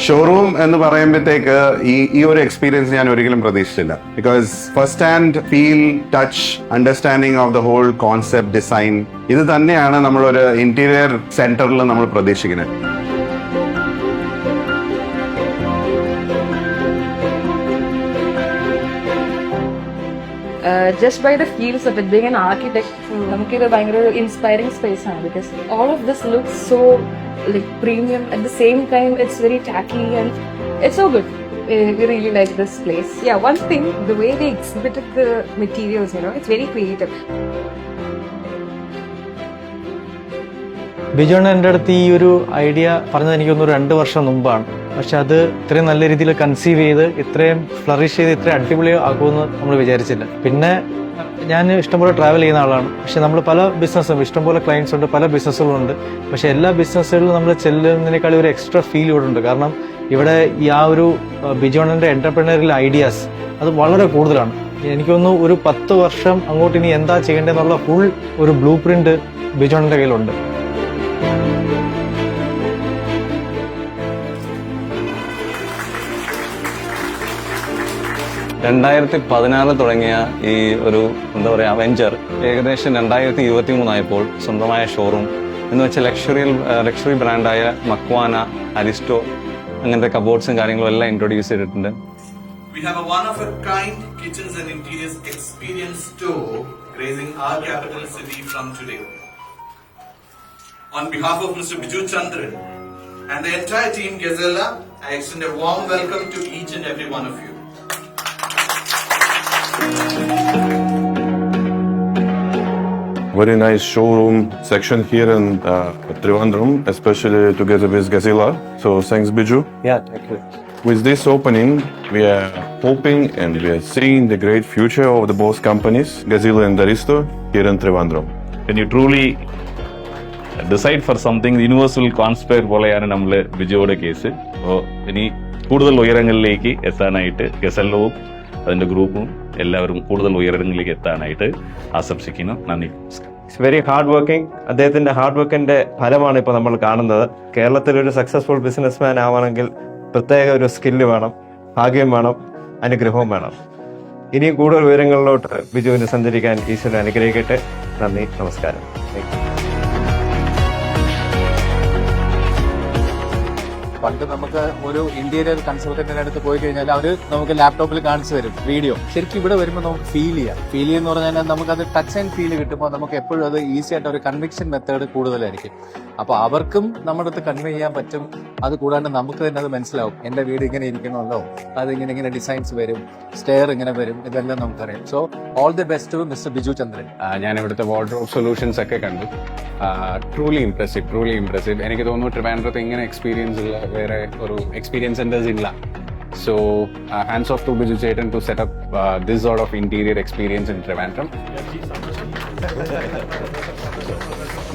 Showroom എന്ന് പറയുമ്പോഴത്തേക്ക് ഈ ഒരു എക്സ്പീരിയൻസ് ഞാൻ ഒരിക്കലും പ്രതീക്ഷിച്ചില്ല. Because first hand feel, touch, understanding of the whole concept, design, ഇത് തന്നെയാണ് നമ്മളൊരു ഇന്റീരിയർ സെന്ററിൽ നമ്മൾ പ്രതീക്ഷിക്കുന്നത്. Just by the feels of it, being an architect, നമുക്കിത് ഭയങ്കര ഒരു ഇൻസ്പയറിംഗ് സ്പേസ് ആണ്. Because all of this looks so like premium, at the same time it's very tacky and it's so good. We really like this place. Yeah, one thing, the way they exhibited the materials, it's very creative. ബിജോണ് എൻ്റെ അടുത്ത് ഈ ഒരു idea പറഞ്ഞത് എനിക്കൊന്ന് 2 വർഷം മുമ്പാണ്. പക്ഷെ അത് ഇത്രയും നല്ല രീതിയിൽ കൺസീവ് ചെയ്ത് ഇത്രയും ഫ്ലറിഷ് ചെയ്ത് ഇത്രയും അടിപൊളി ആക്കുമെന്ന് നമ്മൾ വിചാരിച്ചില്ല. പിന്നെ ഞാൻ ഇഷ്ടംപോലെ ട്രാവൽ ചെയ്യുന്ന ആളാണ്. പക്ഷെ നമ്മൾ പല ബിസിനസ്സും, ഇഷ്ടംപോലെ ക്ലയൻസ് ഉണ്ട്, പല ബിസിനസ്സുകളുണ്ട്. പക്ഷെ എല്ലാ ബിസിനസ്സുകളിലും നമ്മൾ ചെല്ലുന്നതിനേക്കാളും ഒരു എക്സ്ട്രാ ഫീൽ ഇവിടെ ഉണ്ട്. കാരണം ഇവിടെ ഈ ആ ഒരു ബിജോണിൻ്റെ എന്റർപ്രണറിയൽ ഐഡിയാസ് അത് വളരെ കൂടുതലാണ്. എനിക്കൊന്ന് ഒരു 10 വർഷം അങ്ങോട്ട് ഇനി എന്താ ചെയ്യേണ്ടതെന്നുള്ള ഫുൾ ഒരു ബ്ലൂ പ്രിന്റ് ബിജോണിൻ്റെ കയ്യിലുണ്ട്. തുടങ്ങിയ ഈ ഒരു എന്താ പറയുക വെഞ്ചർ ഏകദേശം 2023 ആയപ്പോൾ സ്വന്തമായ ഷോറൂം എന്ന് വെച്ചാൽ ലക്ഷറി ബ്രാൻഡായ മക്വാന, അരിസ്റ്റോ അങ്ങനത്തെ കബോർഡ്സും കാര്യങ്ങളും എല്ലാം ഇൻട്രൊഡ്യൂസ് ചെയ്തിട്ടുണ്ട്. We have a one-of-a-kind kitchens and interiors experience store, raising our capital city from today. On behalf of Mr. Biju Chandran and the entire team Gazella, I extend a warm welcome to each and every one of you. Very nice showroom section here in Trivandrum, especially together with Gazella. So thanks, Biju. Yeah, thank you. With this opening, we are hoping and we are seeing the great future of the both companies, Gazella and Aristo, here in Trivandrum. When you truly decide for something, the universe will conspire പോലെയാണ് നമ്മൾ ബിജുയുടെ case. അപ്പോൾ ഇനി കൂടുതൽ ഉയരങ്ങളിലേക്ക് എത്താനായിട്ട് ഗസല്ലവും അതിന്റെ ഗ്രൂപ്പും എല്ലാവരും കൂടുതൽ ഉയരങ്ങളിലേക്ക് എത്താനായിട്ട് ആശംസിക്കുന്നു. നന്ദി. It's very hard working. അദ്ദേഹത്തിന്റെ ഹാർഡ് വർക്കിന്റെ ഫലമാണ് ഇപ്പോൾ നമ്മൾ കാണുന്നത്. കേരളത്തിൽ ഒരു സക്സസ്ഫുൾ ബിസിനസ്മാൻ ആവണമെങ്കിൽ പ്രത്യേക ഒരു സ്കില്ല് വേണം, ഭാഗ്യം വേണം, അനുഗ്രഹവും വേണം. ഇനിയും കൂടുതൽ ഉയരങ്ങളിലോട്ട് ബിജുവിന് സഞ്ചരിക്കാൻ ഈശ്വരൻ അനുഗ്രഹിക്കട്ടെ. നന്ദി, നമസ്കാരം. പണ്ട് നമുക്ക് ഒരു ഇന്റീരിയർ കൺസൾട്ടന്റിന്റെ അടുത്ത് പോയി കഴിഞ്ഞാൽ അവർ നമുക്ക് ലാപ്ടോപ്പിൽ കാണിച്ചു തരും വീഡിയോ. ശരിക്കും ഇവിടെ വരുമ്പോൾ നമുക്ക് ഫീൽ എന്ന് പറഞ്ഞാൽ നമുക്കത് ടച്ച് ആൻഡ് ഫീൽ കിട്ടുമ്പോൾ നമുക്ക് എപ്പോഴും അത് ഈസി ആയിട്ട് ഒരു കൺവിക്ഷൻ മെത്തേഡ് കൂടുതലായിരിക്കും. അപ്പൊ അവർക്കും നമ്മുടെ അടുത്ത് കൺവേ ചെയ്യാൻ പറ്റും. അത് കൂടാണ്ട് നമുക്ക് തന്നെ അത് മനസ്സിലാവും, എന്റെ വീട് ഇങ്ങനെ ഇരിക്കണമല്ലോ, അത് ഇങ്ങനെ ഡിസൈൻസ് വരും, സ്റ്റെയർ ഇങ്ങനെ വരും, ഇതെല്ലാം നമുക്കറിയാം. So all the best to mister Biju Chandran. ഞാൻ ഇവിടുത്തെ വാർഡ്രോബ് സൊല്യൂഷൻസ് ഒക്കെ കണ്ടു. Truly impressive. എനിക്ക് തോന്നുന്നു ട്രിവാൻഡ്രത്ത് ഇങ്ങനെ എക്സ്പീരിയൻസ് ഉള്ള വേറെ ഒരു എക്സ്പീരിയൻസ് സെന്റേഴ്സ് ഇല്ല. So hands off to Biju Chetan to set up this sort of interior experience in Trivandrum.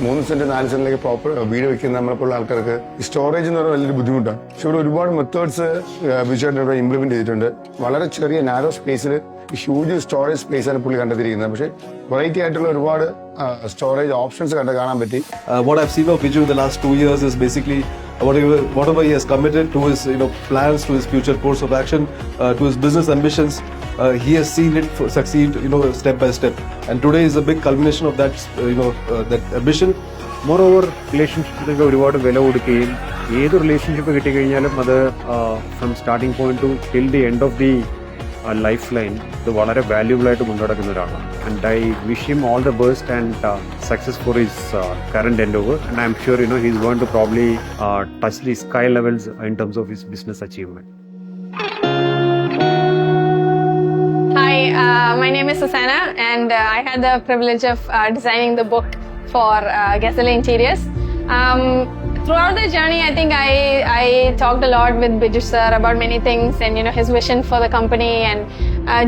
3 cent 4 സെന്റിലേക്ക് പ്രോപ്പർ വീട് വെക്കുന്ന നമ്മളെപ്പോലുള്ള ആൾക്കാർക്ക് സ്റ്റോറേജ് എന്ന് പറഞ്ഞാൽ വലിയൊരു ബുദ്ധിമുട്ടാണ്. പക്ഷെ ഇവിടെ ഒരുപാട് മെത്തേഡ്സ് ബിജുചേട്ടൻ ഇവിടെ ഇംപ്ലിമെന്റ് ചെയ്തിട്ടുണ്ട്. വളരെ ചെറിയ നാരോ സ്പേസിൽ ഹ്യൂജ് സ്റ്റോറേജ് സ്പേസ് ആണ് പുള്ളി കണ്ടെത്തിയിരിക്കുന്നത്. പക്ഷേ വെറൈറ്റി ആയിട്ടുള്ള ഒരുപാട് storage options കാണാൻ പറ്റി. What I've seen of Biju in the last 2 years is basically whatever he has committed to his plans, to his future course of action, to his business ambitions, he has seen it succeed step by step, and today is a big culmination of that that ambition. Moreover, relationship ഒരുപാട് വില കൊടുക്കുകയും ഏത് relationship കിട്ടിക്കഴിഞ്ഞാലും അത് from starting point two till the end of the life line ഇത് വളരെ valuable ആയിട്ട് കൊണ്ടുനടക്കുന്ന ഒരാളാണ്. And I wish him all the best and success for his current endeavor, and I'm sure he's going to probably touch the sky levels in terms of his business achievement. Hi, my name is Susanna, and I had the privilege of designing the book for Gazella Interiors. Throughout the journey, I think I talked a lot with Biju sir about many things, and his vision for the company, and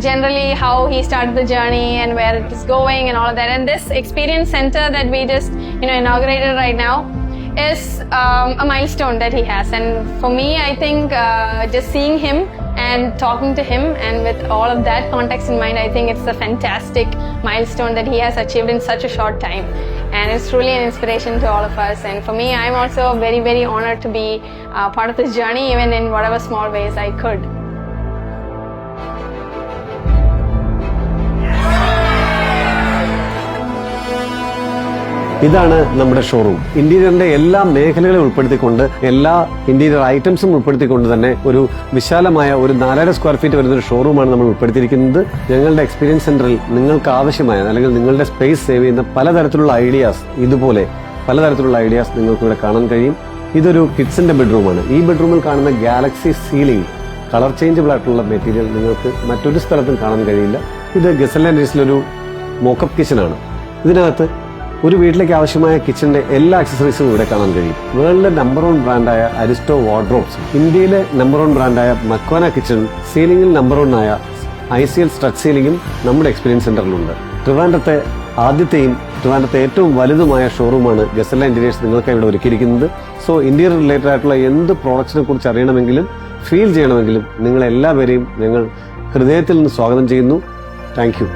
generally how he started the journey and where it is going and all of that. And this experience center that we just inaugurated right now is a milestone that he has. And for me, I think just seeing him And talking to him, and with all of that context in mind, I think it's a fantastic milestone that he has achieved in such a short time. And it's truly an inspiration to all of us. And for me, I'm also very, very honored to be part of this journey, even in whatever small ways I could. ഇതാണ് നമ്മുടെ showroom. ഇന്റീരിയറിന്റെ എല്ലാ മേഖലകളും ഉൾപ്പെടുത്തിക്കൊണ്ട്, എല്ലാ interior ഐറ്റംസും ഉൾപ്പെടുത്തിക്കൊണ്ട് തന്നെ ഒരു വിശാലമായ ഒരു 4.5 സ്ക്വയർ ഫീറ്റ് വരുന്ന ഒരു ഷോറൂമാണ് നമ്മൾ ഉൾപ്പെടുത്തിയിരിക്കുന്നത്. ഞങ്ങളുടെ എക്സ്പീരിയൻസ് സെന്ററിൽ നിങ്ങൾക്ക് ആവശ്യമായ അല്ലെങ്കിൽ നിങ്ങളുടെ സ്പേസ് സേവ് ചെയ്യുന്ന പലതരത്തിലുള്ള ഐഡിയാസ്, ഇതുപോലെ പലതരത്തിലുള്ള ഐഡിയാസ് നിങ്ങൾക്ക് ഇവിടെ കാണാൻ കഴിയും. ഇതൊരു കിഡ്സിന്റെ ബെഡ്റൂമാണ്. ഈ ബെഡ്റൂമിൽ കാണുന്ന ഗാലക്സി സീലിംഗ് കളർ ചേഞ്ചബിൾ ആയിട്ടുള്ള മെറ്റീരിയൽ നിങ്ങൾക്ക് മറ്റൊരു സ്ഥലത്തും കാണാൻ കഴിയില്ല. ഇത് ഗസൽ ആൻഡ് ഡേയ്സിലൊരു മോക്കപ്പ് കിച്ചണാണ്. ഇതിനകത്ത് ഒരു വീട്ടിലേക്ക് ആവശ്യമായ കിച്ചണിന്റെ എല്ലാ ആക്സസറീസും ഇവിടെ കാണാൻ കഴിയും. വേൾഡിലെ നമ്പർ 1 ബ്രാൻഡായ അരിസ്റ്റോ വാർഡ്രോബ്സ്, ഇന്ത്യയിലെ നമ്പർ 1 ബ്രാൻഡായ മക്വാന കിച്ചൺ, സീലിംഗിൽ നമ്പർ 1 ആയ ICL സ്ട്രട്ട് സീലിംഗും നമ്മുടെ എക്സ്പീരിയൻസ് സെന്ററിലുണ്ട്. ട്രിവാൻഡ്രത്തെ ആദ്യത്തെയും ട്രിവാൻഡ്രത്തെ ഏറ്റവും വലുതുമായ ഷോറൂമാണ് ഗസല്ല ഇന്റീരിയേഴ്സ് നിങ്ങൾക്ക് ഇവിടെ ഒരുക്കിയിരിക്കുന്നത്. സോ ഇന്റീരിയർ റിലേറ്റഡ് ആയിട്ടുള്ള എന്ത് പ്രോഡക്ട്സിനെ കുറിച്ച് അറിയണമെങ്കിലും ഫീൽ ചെയ്യണമെങ്കിലും നിങ്ങളെല്ലാവരെയും ഞങ്ങൾ ഹൃദയത്തിൽ നിന്ന് സ്വാഗതം ചെയ്യുന്നു. Thank you.